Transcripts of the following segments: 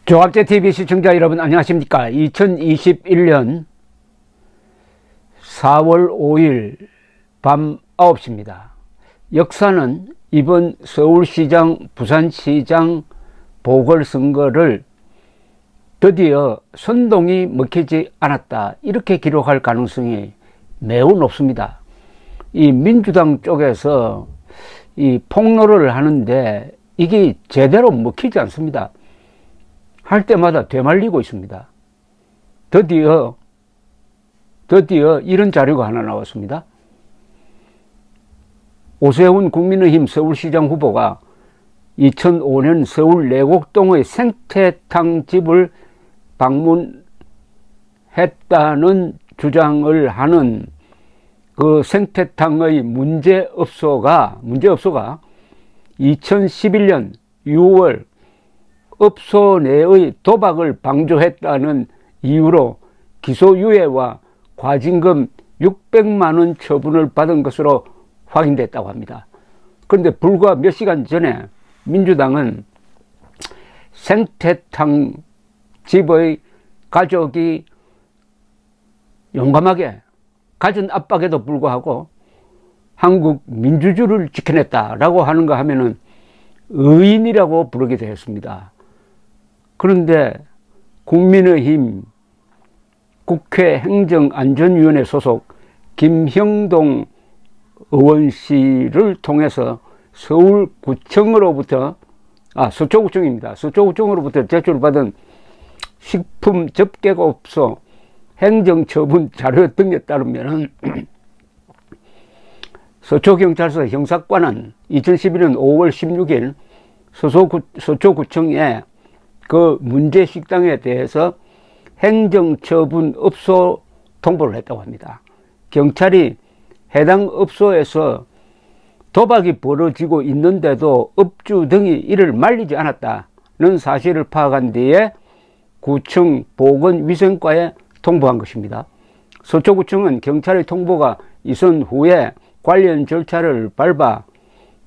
조합제TV 시청자 여러분 안녕하십니까. 2021년 4월 5일 밤 9시입니다. 역사는 이번 서울시장, 부산시장 보궐선거를 드디어 선동이 먹히지 않았다, 이렇게 기록할 가능성이 매우 높습니다. 이 민주당 쪽에서 이 폭로를 하는데 이게 제대로 먹히지 않습니다. 할 때마다 되말리고 있습니다. 드디어 이런 자료가 하나 나왔습니다. 오세훈 국민의힘 서울시장 후보가 2005년 서울 내곡동의 생태탕 집을 방문했다는 주장을 하는 그 생태탕의 문제업소가 2011년 6월 업소 내의 도박을 방조했다는 이유로 기소유예와 과징금 600만원 처분을 받은 것으로 확인됐다고 합니다. 그런데 불과 몇 시간 전에 민주당은 생태탕 집의 가족이 용감하게 가진 압박에도 불구하고 한국 민주주의를 지켜냈다라고 하는 거 하면은 의인이라고 부르게 되었습니다. 그런데 국민의힘 국회 행정안전위원회 소속 김형동 의원실을 통해서 서울구청으로부터 서초구청입니다. 서초구청으로부터 제출받은 식품 접객업소 행정처분 자료 등에 따르면 서초경찰서 형사과는 2011년 5월 16일 서초구청에 그 문제 식당에 대해서 행정처분 업소 통보를 했다고 합니다. 경찰이 해당 업소에서 도박이 벌어지고 있는데도 업주 등이 이를 말리지 않았다는 사실을 파악한 뒤에 구청 보건위생과에 통보한 것입니다. 서초구청은 경찰의 통보가 있은 후에 관련 절차를 밟아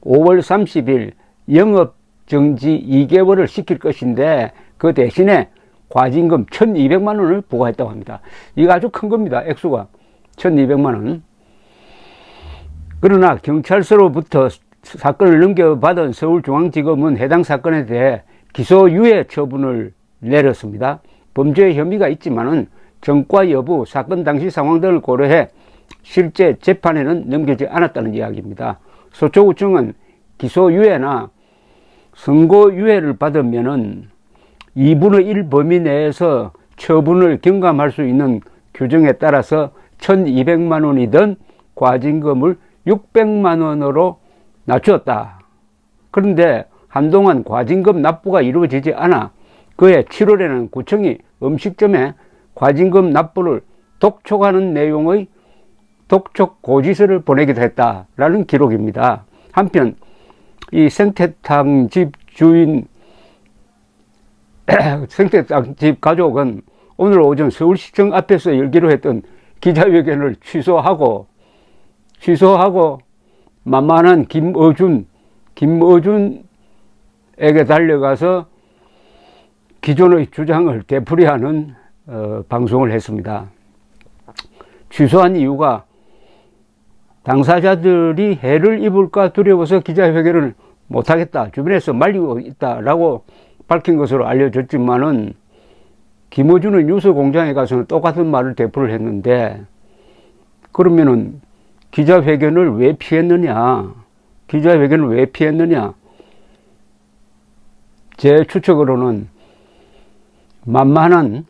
5월 30일 영업정지 2개월을 시킬 것인데 그 대신에 과징금 1200만 원을 부과했다고 합니다. 이거 아주 큰 겁니다. 액수가 1200만 원. 그러나 경찰서로부터 사건을 넘겨받은 서울중앙지검은 해당 사건에 대해 기소유예 처분을 내렸습니다. 범죄 혐의가 있지만은 전과 여부, 사건 당시 상황 등을 고려해 실제 재판에는 넘기지 않았다는 이야기입니다. 서초구청은 기소유예나 선고유예를 받으면은 2분의 1 범위 내에서 처분을 경감할 수 있는 규정에 따라서 1200만 원이던 과징금을 600만 원으로 낮추었다. 그런데 한동안 과징금 납부가 이루어지지 않아 그해 7월에는 구청이 음식점에 과징금 납부를 독촉하는 내용의 독촉 고지서를 보내기도 했다라는 기록입니다. 한편 이 생태탕 집 주인 생태탕 집 가족은 오늘 오전 서울시청 앞에서 열기로 했던 기자회견을 취소하고 만만한 김어준에게 달려가서 기존의 주장을 되풀이하는 방송을 했습니다. 취소한 이유가 당사자들이 해를 입을까 두려워서 기자회견을 못하겠다, 주변에서 말리고 있다라고 밝힌 것으로 알려졌지만은 김어준은 뉴스 공장에 가서는 똑같은 말을 되풀이를 했는데, 그러면은 기자회견을 왜 피했느냐? 제 추측으로는 만만한,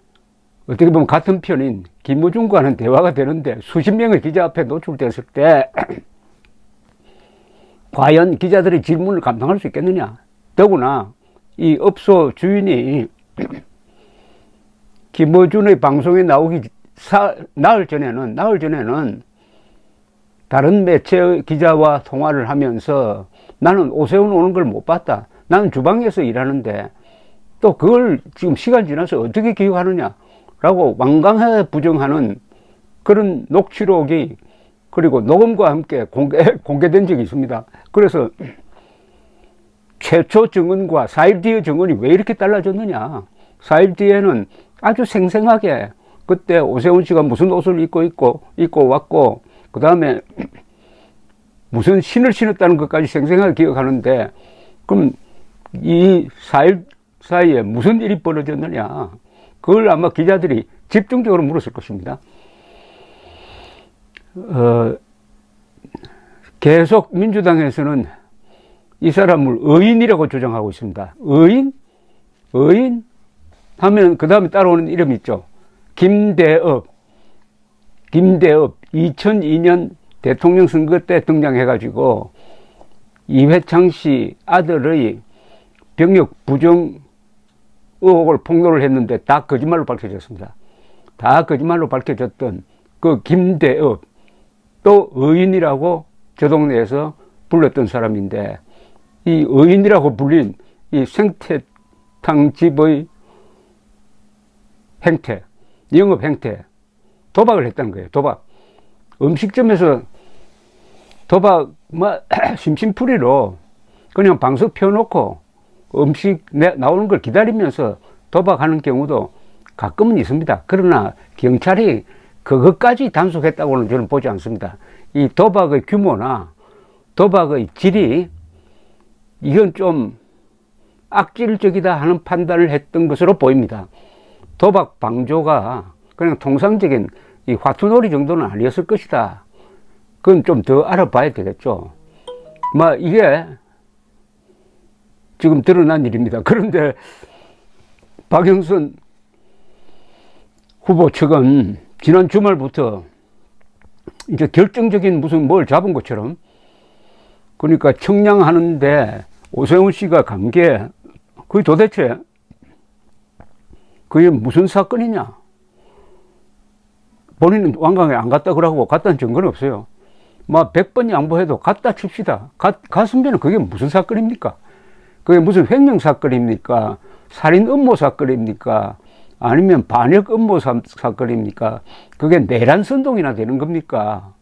어떻게 보면 같은 편인 김어준과는 대화가 되는데 수십 명의 기자 앞에 노출됐을 때 과연 기자들의 질문을 감당할 수 있겠느냐? 더구나 이 업소 주인이 김어준의 방송에 나오기 나흘 전에는 다른 매체의 기자와 통화를 하면서 나는 오세훈 오는 걸 못 봤다. 나는 주방에서 일하는데 또 그걸 지금 시간 지나서 어떻게 기억하느냐? 라고 완강하게 부정하는 그런 녹취록이, 그리고 녹음과 함께 공개된 적이 있습니다. 그래서 최초 증언과 4일 뒤의 증언이 왜 이렇게 달라졌느냐. 4일 뒤에는 아주 생생하게 그때 오세훈 씨가 무슨 옷을 입고 왔고, 그 다음에 무슨 신을 신었다는 것까지 생생하게 기억하는데, 그럼 이 4일 사이에 무슨 일이 벌어졌느냐, 그걸 아마 기자들이 집중적으로 물었을 것입니다. 계속 민주당에서는 이 사람을 의인이라고 주장하고 있습니다. 의인? 의인? 하면 그 다음에 따라오는 이름이 있죠. 김대업. 2002년 대통령 선거 때 등장해가지고 이회창 씨 아들의 병역 부정 의혹을 폭로를 했는데 다 거짓말로 밝혀졌습니다. 다 거짓말로 밝혀졌던 그 김대업, 또 의인이라고 저 동네에서 불렀던 사람인데, 이 의인이라고 불린 이 생태탕 집의 행태, 영업 행태, 도박을 했다는 거예요. 도박. 음식점에서 도박, 심심풀이로 그냥 방송 펴놓고 음식 나오는 걸 기다리면서 도박하는 경우도 가끔은 있습니다. 그러나 경찰이 그것까지 단속했다고는 저는 보지 않습니다. 이 도박의 규모나 도박의 질이, 이건 좀 악질적이다 하는 판단을 했던 것으로 보입니다. 도박 방조가 그냥 통상적인 이 화투놀이 정도는 아니었을 것이다. 그건 좀 더 알아봐야 되겠죠. 이게 지금 드러난 일입니다. 그런데 박영선 후보 측은 지난 주말부터 이제 결정적인 무슨 뭘 잡은 것처럼, 그러니까 청량하는데 오세훈 씨가 간 게 그게 도대체 그게 무슨 사건이냐. 본인은 완강에 안 갔다 그러고 갔다는 증거는 없어요. 100번 양보해도 갔다 칩시다. 갔으면 그게 무슨 사건입니까? 그게 무슨 횡령 사건입니까? 살인 음모 사건입니까? 아니면 반역 음모 사건입니까? 그게 내란 선동이나 되는 겁니까?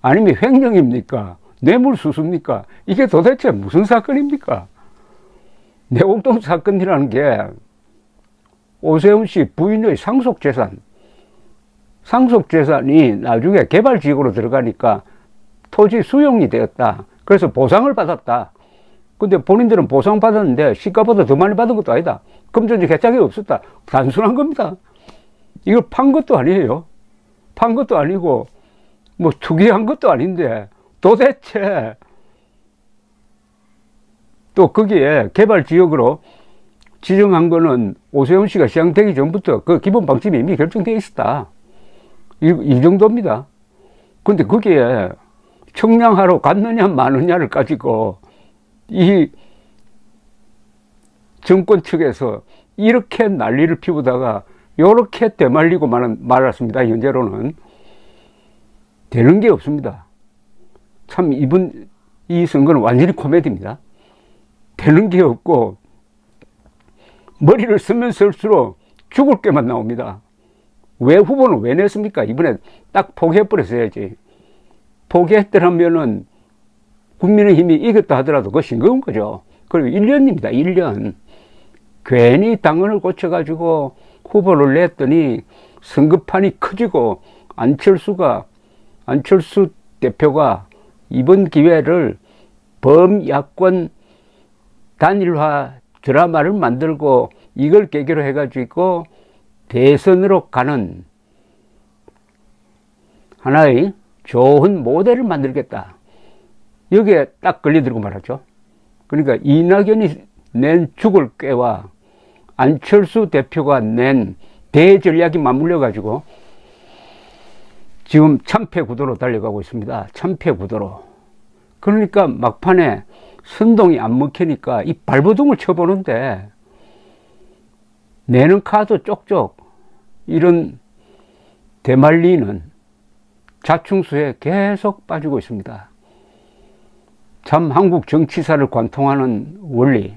아니면 횡령입니까? 뇌물수수입니까? 이게 도대체 무슨 사건입니까? 내곡동 사건이라는 게 오세훈 씨 부인의 상속재산이 나중에 개발지역으로 들어가니까 토지 수용이 되었다. 그래서 보상을 받았다. 근데 본인들은 보상받았는데 시가보다 더 많이 받은 것도 아니다. 금전적 해착이 없었다. 단순한 겁니다. 이걸 판 것도 아니에요. 판 것도 아니고 투기한 것도 아닌데, 도대체 또 거기에 개발지역으로 지정한 거는 오세훈 씨가 시장되기 전부터 그 기본 방침이 이미 결정되어 있었다. 이 정도입니다. 근데 거기에 청량하러 갔느냐 마느냐를 가지고 이 정권 측에서 이렇게 난리를 피우다가 이렇게 되말리고 말았습니다. 현재로는 되는 게 없습니다. 참 이 선거는 완전히 코미디입니다. 되는 게 없고 머리를 쓰면 쓸수록 죽을 게만 나옵니다. 왜 후보는 왜 냈습니까? 이번에 딱 포기해버렸어야지. 포기했더라면은 국민의힘이 이겼다 하더라도 그거 싱거운 거죠. 그리고 1년입니다. 1년. 괜히 당헌을 고쳐가지고 후보를 냈더니 선거판이 커지고 안철수 대표가 이번 기회를 범야권 단일화 드라마를 만들고 이걸 계기로 해가지고 대선으로 가는 하나의 좋은 모델을 만들겠다. 여기에 딱 걸려들고 말았죠. 그러니까 이낙연이 낸 죽을 꾀와 안철수 대표가 낸 대전략이 맞물려가지고 지금 참패 구도로 달려가고 있습니다. 참패 구도로. 그러니까 막판에 선동이 안 먹히니까 이 발버둥을 쳐보는데 내는 카드 쪽쪽 이런 대말리는 자충수에 계속 빠지고 있습니다. 참 한국 정치사를 관통하는 원리.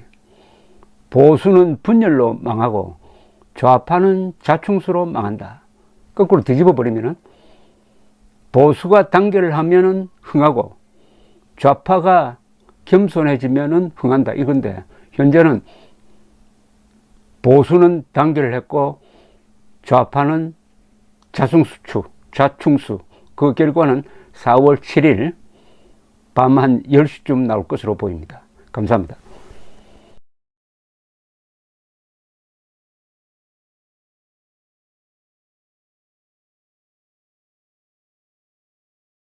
보수는 분열로 망하고 좌파는 자충수로 망한다. 거꾸로 뒤집어 버리면은 보수가 단결을 하면은 흥하고 좌파가 겸손해지면은 흥한다. 이건데 현재는 보수는 단결을 했고 좌파는 좌충수. 그 결과는 4월 7일 밤 한 10시쯤 나올 것으로 보입니다. 감사합니다.